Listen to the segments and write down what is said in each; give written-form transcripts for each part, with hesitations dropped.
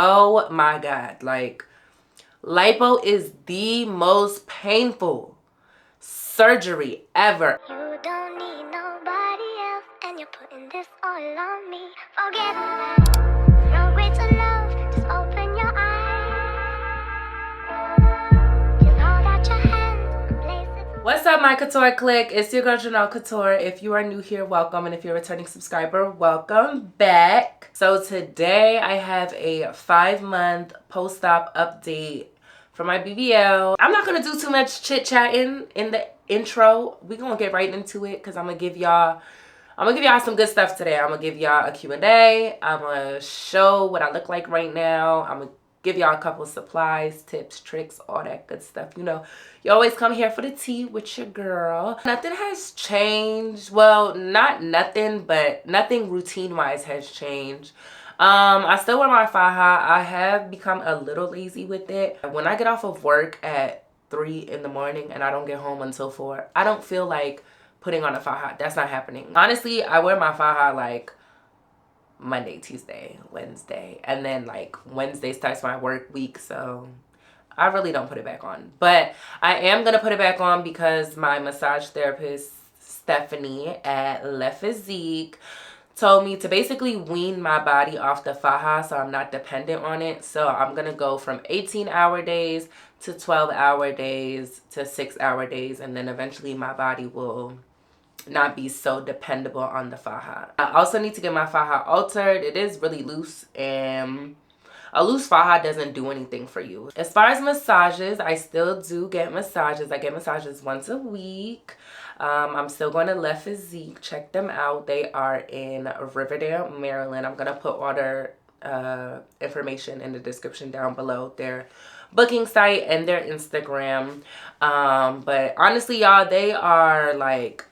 Oh my God. Like, lipo is the most painful surgery ever. You don't need nobody else, and you're putting this all on me. Forget that. No greater love. Just open your eyes. Just hold out your hand and place it. What's up, my Couture Clique? It's your girl Jahnelle Couture. If you are new here, welcome, and if you're a returning subscriber, welcome back. So today I have a 5-month post-op update for my BBL. I'm not gonna do too much chit-chatting in the intro. We're gonna get right into it because I'm gonna give y'all some good stuff today. I'm gonna give y'all a Q&A. I'm gonna show what I look like right now. I'm gonna give y'all a couple of supplies, tips, tricks, all that good stuff. You know, you always come here for the tea with your girl. Nothing has changed. Well, not nothing, but nothing routine-wise has changed. I still wear my faja. I have become a little lazy with it. When I get off of work at 3 in the morning and I don't get home until 4, I don't feel like putting on a faja. That's not happening. Honestly, I wear my faja like Monday, Tuesday, Wednesday, and then like Wednesday starts my work week, so I really don't put it back on. But I am gonna put it back on because my massage therapist Stephanie at Le Physique told me to basically wean my body off the faja so I'm not dependent on it. So I'm gonna go from 18-hour days to 12-hour days to 6-hour days, and then eventually my body will not be so dependable on the faja. I also need to get my faja altered. It is really loose, and a loose faja doesn't do anything for you. As far as massages, I still do get massages. I get massages once a week. I'm still going to Le Physique. Check them out. They are in Riverdale, Maryland. I'm going to put all their information in the description down below. Their booking site and their Instagram. But honestly, y'all, they are like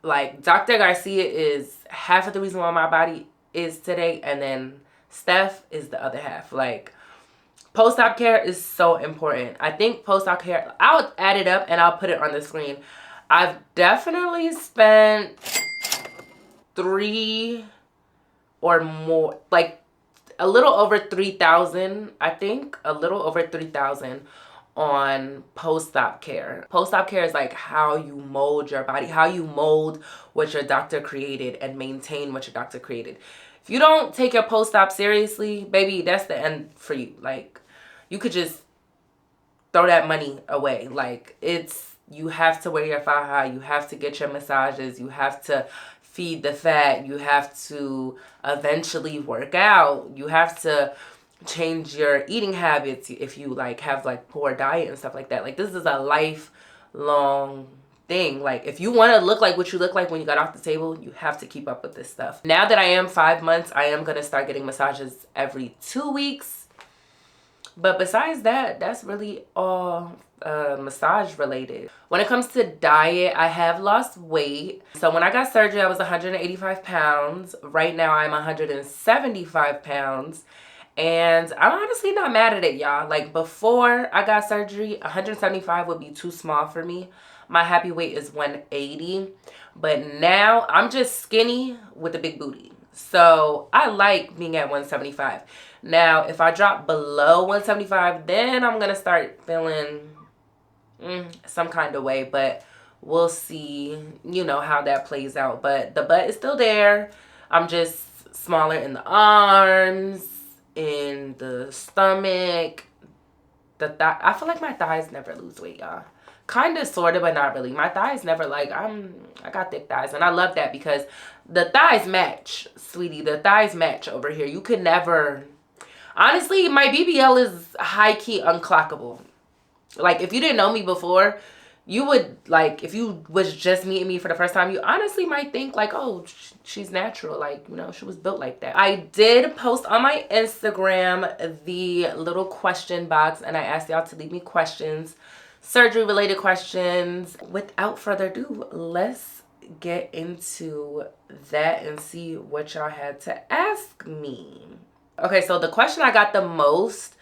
Dr. Garcia is half of the reason why my body is today, and then Steph is the other half. Like, post-op care is so important. I think post-op care, I'll add it up and I'll put it on the screen. I've definitely spent 3 or more, like a little over 3,000, I think, a little over 3,000 on post-op care. Post-op care is like how you mold your body, how you mold what your doctor created and maintain what your doctor created. If you don't take your post-op seriously, baby, that's the end for you. Like, you could just throw that money away. Like, you have to wear your faja, you have to get your massages, you have to feed the fat, you have to eventually work out, you have to change your eating habits if you like have like poor diet and stuff like that. Like, this is a lifelong thing. Like, if you want to look like what you look like when you got off the table, you have to keep up with this stuff. Now that I am 5 months, I am gonna start getting massages every 2 weeks. But besides that, that's really all massage related. When it comes to diet, I have lost weight. So when I got surgery, I was 185 pounds. Right now, I'm 175 pounds. And I'm honestly not mad at it, y'all. Like, before I got surgery, 175 would be too small for me. My happy weight is 180. But now, I'm just skinny with a big booty. So, I like being at 175. Now, if I drop below 175, then I'm going to start feeling some kind of way. But we'll see, you know, how that plays out. But the butt is still there. I'm just smaller in the arms, in the stomach, the thigh. I feel like my thighs never lose weight, y'all. Kind of, sort of, but not really. My thighs never, like, I got thick thighs, and I love that because the thighs match, sweetie. The thighs match over here. You could never, honestly, my BBL is high-key unclockable. Like, if you didn't know me before, you would, like, if you was just meeting me for the first time, you honestly might think, like, oh, she's natural. Like, you know, she was built like that. I did post on my Instagram the little question box, and I asked y'all to leave me questions, surgery-related questions. Without further ado, let's get into that and see what y'all had to ask me. Okay, so the question I got the most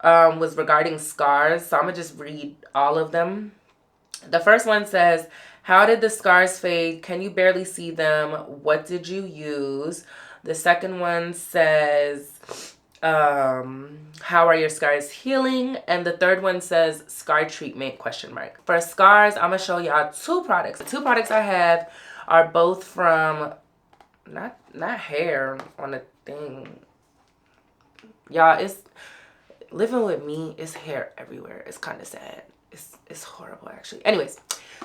was regarding scars, so I'm gonna just read all of them. The first one says, how did the scars fade? Can you barely see them? What did you use? The second one says, how are your scars healing? And the third one says scar treatment question mark. For scars, I'm gonna show y'all two products. The two products I have are both from not hair on the thing. Y'all, it's living with me, it's hair everywhere. It's kind of sad. It's horrible actually. Anyways,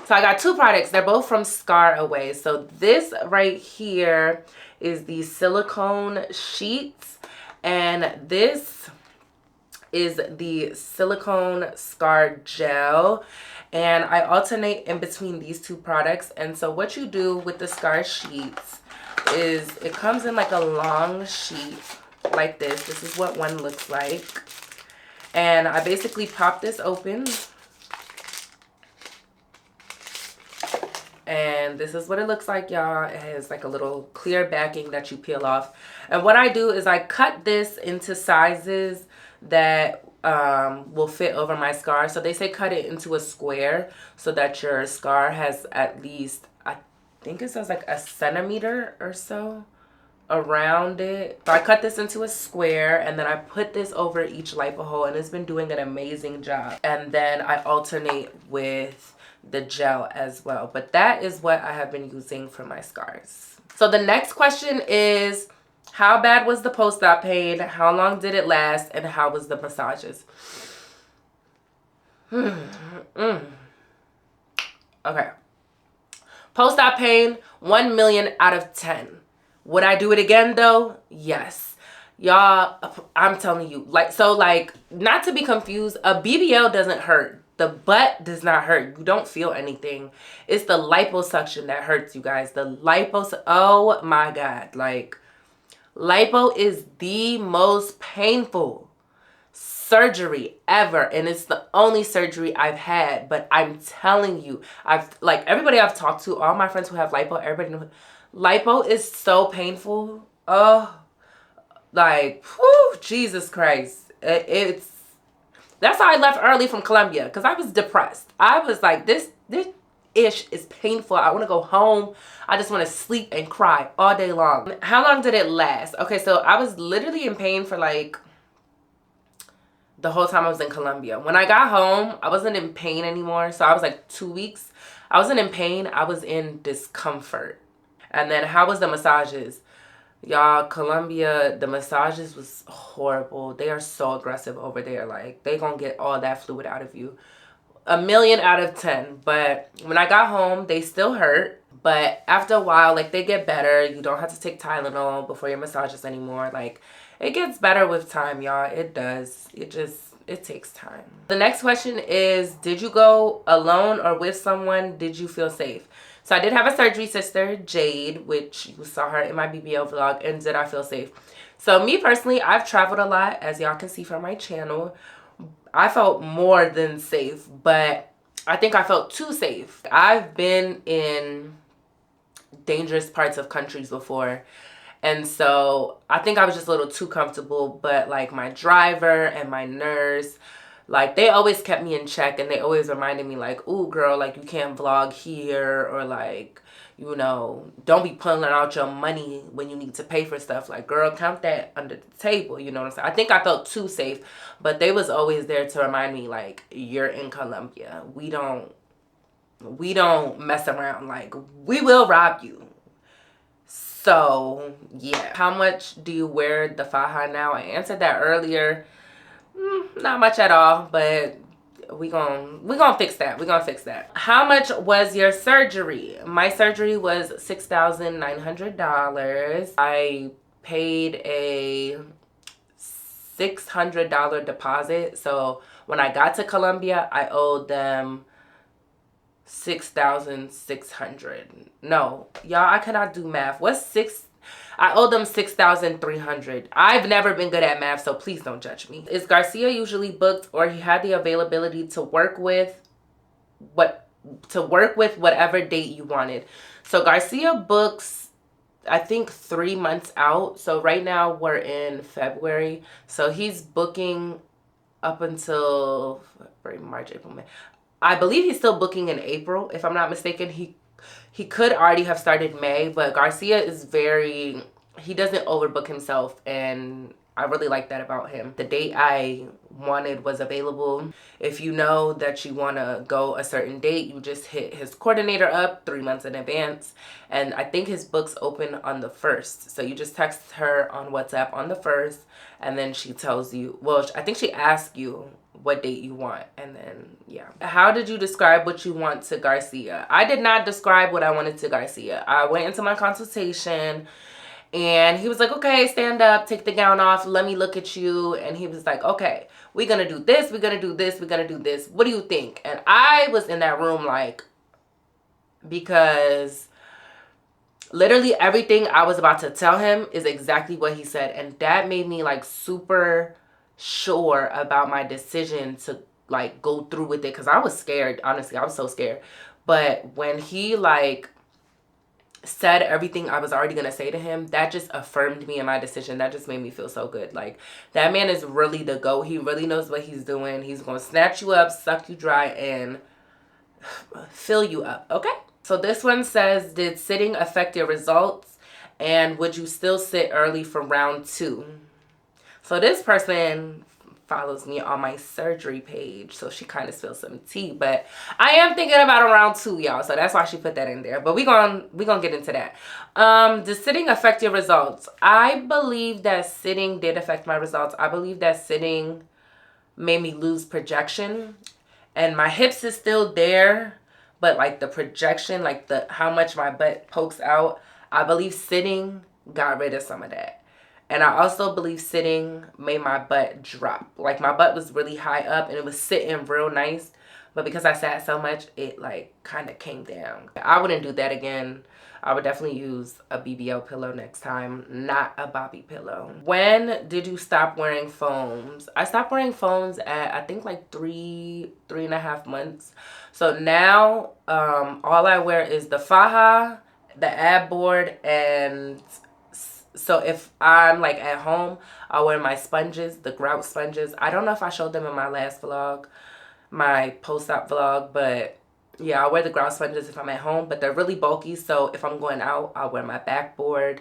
so I got two products. They're both from Scar Away. So this right here is the silicone sheets, and this is the silicone scar gel, and I alternate in between these two products. And so what you do with the scar sheets is it comes in like a long sheet like this. This is what one looks like, and I basically pop this open, and this is what it looks like, y'all. It has like a little clear backing that you peel off. And what I do is I cut this into sizes that will fit over my scar. So they say cut it into a square so that your scar has at least, I think it says like a centimeter or so around it. So I cut this into a square, and then I put this over each lipo hole, and it's been doing an amazing job. And then I alternate with the gel as well. But that is what I have been using for my scars. So the next question is, how bad was the post-op pain? How long did it last? And how was the massages? Okay. Post-op pain, 1 million out of 10. Would I do it again though? Yes. Y'all, I'm telling you, like, not to be confused, a BBL doesn't hurt. The butt does not hurt. You don't feel anything. It's the liposuction that hurts, you guys. The oh my God. Like, lipo is the most painful surgery ever, and it's the only surgery I've had. But I'm telling you, everybody I've talked to, all my friends who have lipo, everybody knows lipo is so painful. Oh, like, whew, Jesus Christ. That's how I left early from Colombia, because I was depressed. I was like, this ish is painful. I want to go home. I just want to sleep and cry all day long. How long did it last? Okay, so I was literally in pain for like the whole time I was in Colombia. When I got home, I wasn't in pain anymore. So I was like 2 weeks. I wasn't in pain. I was in discomfort. And then how was the massages? Y'all, Colombia, the massages was horrible. They are so aggressive over there. Like, they gonna get all that fluid out of you. 1 million out of 10. But when I got home, they still hurt. But after a while, like, they get better. You don't have to take Tylenol before your massages anymore. Like, it gets better with time, y'all. It does. It takes time. The next question is, did you go alone or with someone? Did you feel safe? So I did have a surgery sister, Jade, which you saw her in my BBL vlog, and did I feel safe? So me personally, I've traveled a lot, as y'all can see from my channel. I felt more than safe, but I think I felt too safe. I've been in dangerous parts of countries before, and so I think I was just a little too comfortable. But like my driver and my nurse, like, they always kept me in check, and they always reminded me, like, ooh, girl, like, you can't vlog here, or like, you know, don't be pulling out your money when you need to pay for stuff. Like, girl, count that under the table, you know what I'm saying? I think I felt too safe, but they was always there to remind me, like, you're in Colombia. We don't mess around. Like, we will rob you. So, yeah. How much do you wear the faja now? I answered that earlier. Not much at all, but we gonna fix that. We're gonna fix that. How much was your surgery? My surgery was $6,900. I paid a $600 deposit. So when I got to Colombia, I owed them $6,600. No, y'all, I cannot do math. What's six? I owe them $6,300. I've never been good at math, so please don't judge me. Is Garcia usually booked, or he had the availability to work with whatever date you wanted? So Garcia books, I think, 3 months out. So right now we're in February. So he's booking up until February, March, April, May. I believe he's still booking in April, if I'm not mistaken. He could already have started May, but Garcia is he doesn't overbook himself, and I really like that about him. The date I wanted was available. If you know that you want to go a certain date, you just hit his coordinator up 3 months in advance. And I think his books open on the 1st. So you just text her on WhatsApp on the 1st, and then she tells you, well, I think she asks you what date you want, and then yeah. How did you describe what you want to Garcia? I did not describe what I wanted to Garcia. I went into my consultation and he was like, okay, stand up, take the gown off, let me look at you. And he was like, okay, we're gonna do this, we're gonna do this, we're gonna do this. What do you think? And I was in that room like, because literally everything I was about to tell him is exactly what he said. And that made me like super sure about my decision to like go through with it, because I was scared. Honestly, I was so scared. But when he like said everything I was already gonna say to him, that just affirmed me in my decision. That just made me feel so good. Like, that man is really the GOAT. He really knows what he's doing. He's gonna snatch you up, suck you dry, and fill you up. Okay? So this one says, did sitting affect your results? And would you still sit early for round 2? So this person follows me on my surgery page, so she kind of spilled some tea, but I am thinking about a round 2, y'all, so that's why she put that in there. But we gonna get into that. Does sitting affect your results? I believe that sitting did affect my results. I believe that sitting made me lose projection, and my hips is still there, but like the projection, like the how much my butt pokes out, I believe sitting got rid of some of that. And I also believe sitting made my butt drop. Like, my butt was really high up and it was sitting real nice, but because I sat so much, it like kind of came down. I wouldn't do that again. I would definitely use a BBL pillow next time, not a bobby pillow. When did you stop wearing foams? I stopped wearing foams at, I think, like three and a half months. So now all I wear is the faja, the ab board, and so if I'm like at home, I'll wear my sponges, the grout sponges. I don't know if I showed them in my last vlog, my post-op vlog, but yeah, I'll wear the grout sponges if I'm at home, but they're really bulky. So if I'm going out, I'll wear my backboard.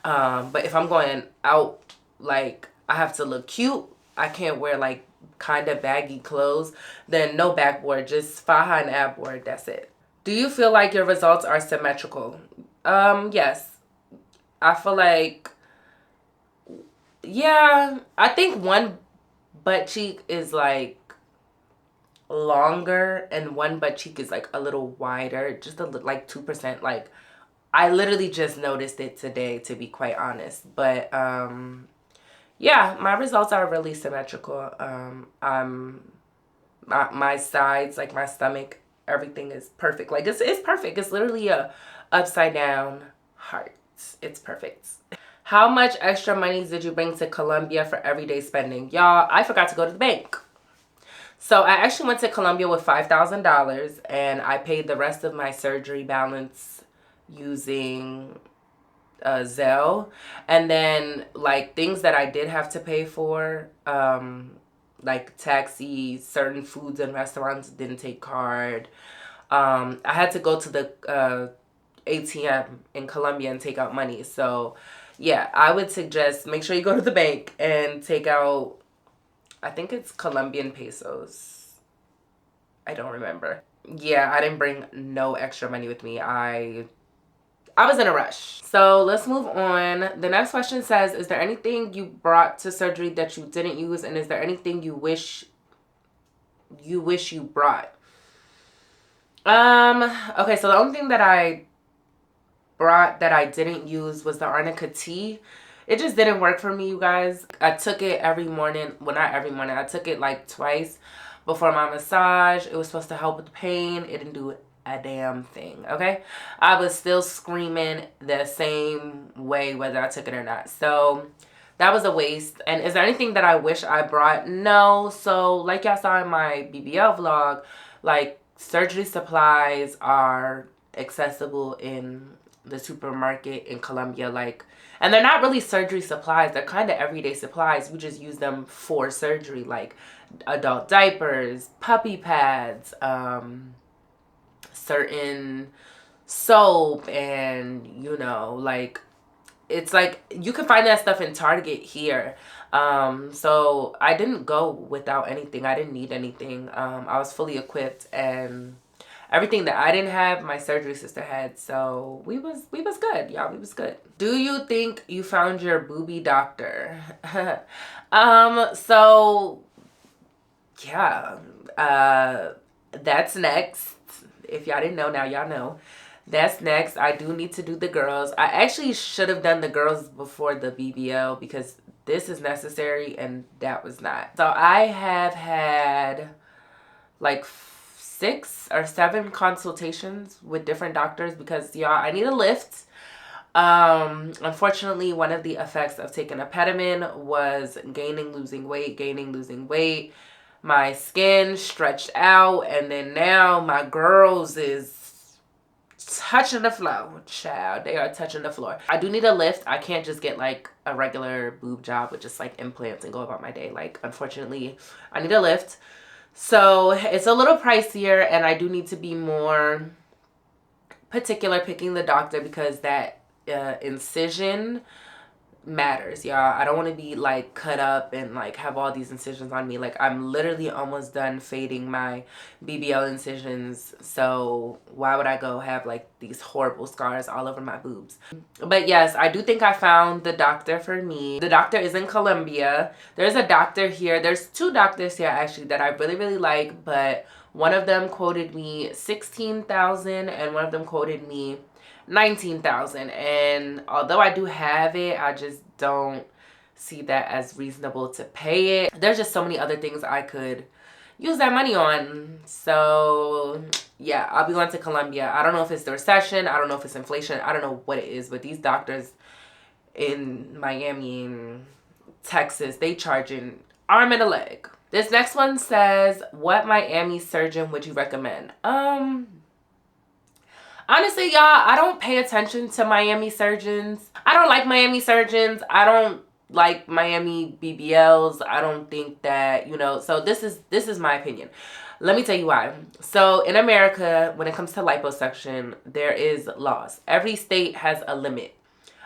But if I'm going out, like, I have to look cute, I can't wear like kind of baggy clothes, then no backboard, just faja and ab board, that's it. Do you feel like your results are symmetrical? Yes. I feel like, yeah, I think one butt cheek is like longer and one butt cheek is like a little wider, just a little, like 2%. Like, I literally just noticed it today, to be quite honest. But yeah, my results are really symmetrical. My sides, like my stomach, everything is perfect. Like, it's perfect. It's literally a upside down heart. It's perfect. How much extra money did you bring to Colombia for everyday spending? Y'all, I forgot to go to the bank. So I actually went to Colombia with $5,000 and I paid the rest of my surgery balance using Zelle. And then like things that I did have to pay for, like taxi, certain foods and restaurants didn't take card. I had to go to the ATM in Colombia and take out money. So yeah, I would suggest make sure you go to the bank and take out, I think it's Colombian pesos. I don't remember. Yeah, I didn't bring no extra money with me. I was in a rush. So let's move on. The next question says, is there anything you brought to surgery that you didn't use? And is there anything you wish you brought? Okay, so the only thing that I brought that I didn't use was the arnica tea. It just didn't work for me, you guys. I took it every morning. Well, not every morning. I took it like twice before my massage. It was supposed to help with the pain. It didn't do a damn thing, okay? I was still screaming the same way whether I took it or not. So that was a waste. And is there anything that I wish I brought? No. So like y'all saw in my BBL vlog, like surgery supplies are accessible in the supermarket in Colombia, like, and they're not really surgery supplies, they're kind of everyday supplies. We just use them for surgery, like adult diapers, puppy pads, certain soap, and you know, like, it's like you can find that stuff in Target here. So I didn't go without anything. I didn't need anything. I was fully equipped, and everything that I didn't have, my surgery sister had. So we was good, y'all. We was good. Do you think you found your booby doctor? So yeah, that's next. If y'all didn't know, now y'all know. That's next. I do need to do the girls. I actually should have done the girls before the BBL because this is necessary and that was not. So I have had like 6 or 7 consultations with different doctors because y'all, I need a lift. Unfortunately, one of the effects of taking a Petamin was losing weight. My skin stretched out, and then now my girls is touching the floor, child. They are touching the floor. I do need a lift. I can't just get like a regular boob job with just like implants and go about my day. Like, unfortunately, I need a lift. So it's a little pricier, and I do need to be more particular picking the doctor because that incision matters, y'all. I don't want to be like cut up and like have all these incisions on me. Like, I'm literally almost done fading my BBL incisions, so why would I go have like these horrible scars all over my boobs? But yes, I do think I found the doctor for me. The doctor is in Colombia. There's a doctor here. There's 2 doctors here actually that I really like, but one of them quoted me $16,000 and one of them quoted me $19,000, and although I do have it, I just don't see that as reasonable to pay it. There's just so many other things I could use that money on. So yeah, I'll be going to Colombia. I don't know if it's the recession, I don't know if it's inflation, I don't know what it is, but these doctors in Miami and Texas, they charging arm and a leg. This next one says, what Miami surgeon would you recommend? Honestly, y'all, I don't pay attention to Miami surgeons. I don't like Miami surgeons. I don't like Miami BBLs. I don't think that, you know, so this is my opinion. Let me tell you why. So in America, when it comes to liposuction, there is laws. Every state has a limit.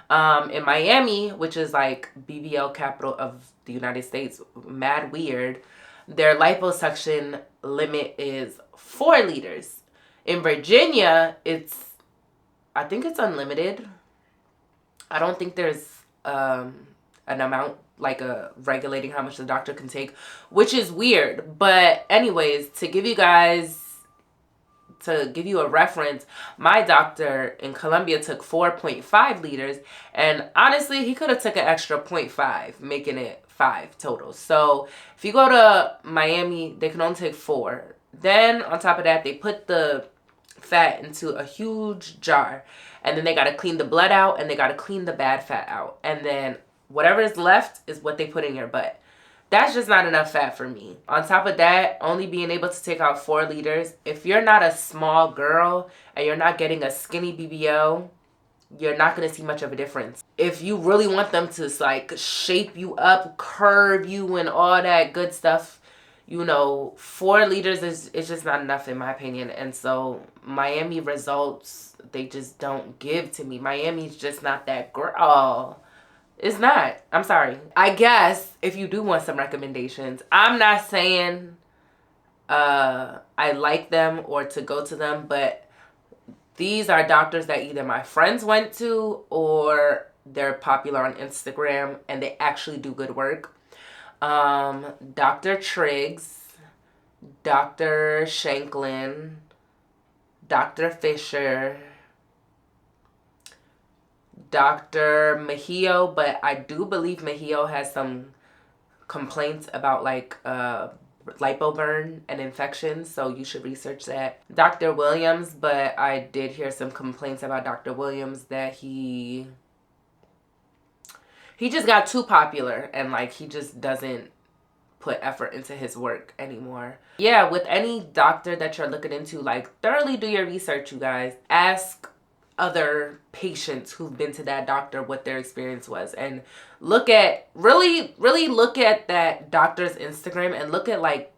In Miami, which is like BBL capital of the United States, mad weird, their liposuction limit is 4 liters. In Virginia, I think it's unlimited. I don't think there's an amount, like a regulating how much the doctor can take, which is weird. But anyways, to give you a reference, my doctor in Colombia took 4.5 liters. And honestly, he could have took an extra 0.5, making it 5 total. So if you go to Miami, they can only take 4. Then on top of that, they put the fat into a huge jar, and then they got to clean the blood out and they got to clean the bad fat out, and then whatever is left is what they put in your butt. That's just not enough fat for me. On top of that, only being able to take out 4 liters, if you're not a small girl and you're not getting a skinny BBL, you're not going to see much of a difference. If you really want them to like shape you up, curve you and all that good stuff, you know, 4 liters is just not enough in my opinion. And so Miami results, they just don't give to me. Miami's just not that girl. It's not. I'm sorry. I guess if you do want some recommendations, I'm not saying I like them or to go to them, but these are doctors that either my friends went to or they're popular on Instagram and they actually do good work. Dr. Triggs, Dr. Shanklin, Dr. Fisher, Dr. Mejio, but I do believe Mejio has some complaints about like lipo burn and infections, so you should research that. Dr. Williams, but I did hear some complaints about Dr. Williams that he just got too popular and like he just doesn't put effort into his work anymore. Yeah, with any doctor that you're looking into, like thoroughly do your research, you guys. Ask other patients who've been to that doctor what their experience was, and look at really look at that doctor's Instagram and look at like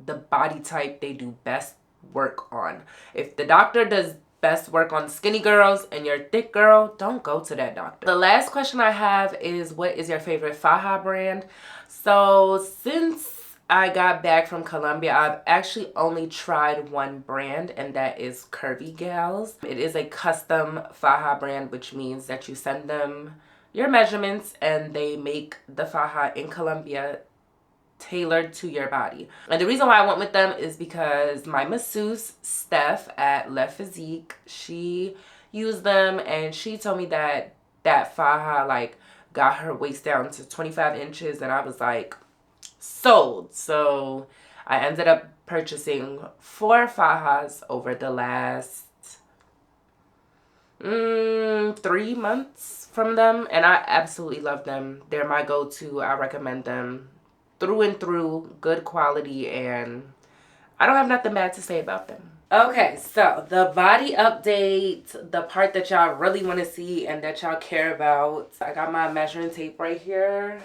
the body type they do best work on. If the doctor does best work on skinny girls and you're a thick girl, don't go to that doctor. The last question I have is, what is your favorite faja brand? So since I got back from Colombia, I've actually only tried one brand, and that is Curvy Gals. It is a custom faja brand, which means that you send them your measurements and they make the faja in Colombia tailored to your body. And the reason why I went with them is because my masseuse, Steph at Le Physique, she used them and she told me that that faja like got her waist down to 25 inches, and I was like, sold. So I ended up purchasing 4 fajas over the last 3 months from them, and I absolutely love them. They're my go-to. I recommend them through and through. Good quality, and I don't have nothing bad to say about them. Okay, so the body update, the part that y'all really want to see and that y'all care about. I got my measuring tape right here.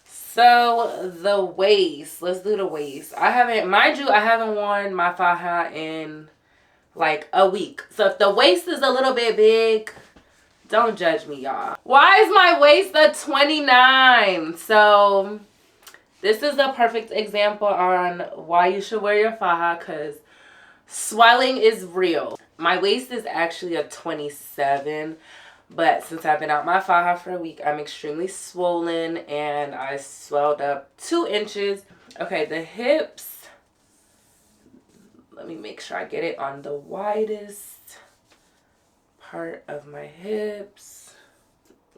So the waist, let's do the waist. I haven't, mind you, I haven't worn my faja in like a week. So if the waist is a little bit big, don't judge me, y'all. Why is my waist a 29? So this is a perfect example on why you should wear your faja, because swelling is real. My waist is actually a 27. But since I've been out my faja for a week, I'm extremely swollen and I swelled up 2 inches. Okay, the hips, let me make sure I get it on the widest part of my hips.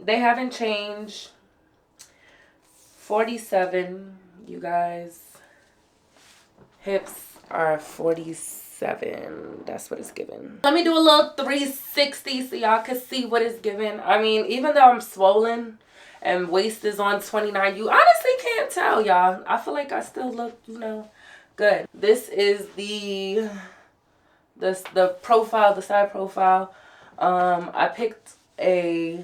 They haven't changed. 47, you guys. Hips are 47. That's what it's given. Let me do a little 360 so y'all can see what it's given. I mean, even though I'm swollen and waist is on 29, you honestly can't tell, y'all. I feel like I still look, you know, good. This is the profile, the side profile. I picked a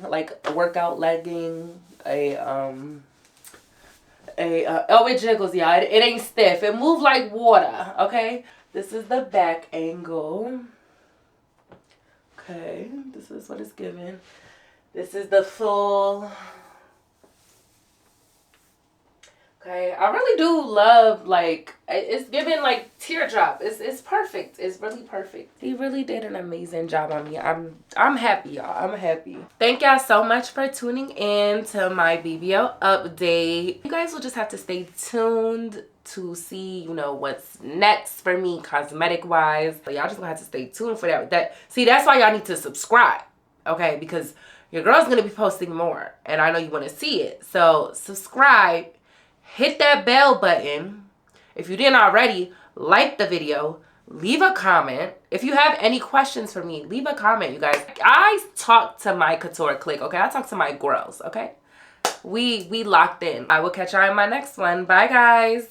workout legging, oh, it jiggles, y'all. It ain't stiff. It moves like water, okay? This is the back angle. Okay, this is what it's given. This is the full. Okay, I really do love, like, it's giving like teardrop. It's perfect. It's really perfect. He really did an amazing job on me. I'm happy, y'all. I'm happy. Thank y'all so much for tuning in to my BBL update. You guys will just have to stay tuned to see, you know, what's next for me cosmetic wise. So y'all just gonna have to stay tuned for that. See, that's why y'all need to subscribe, okay? Because your girl's gonna be posting more and I know you want to see it. So subscribe. Hit that bell button. If you didn't already, like the video. Leave a comment. If you have any questions for me, leave a comment, you guys. I talk to my Couture Clique, okay? I talk to my girls, okay? We locked in. I will catch y'all in my next one. Bye, guys.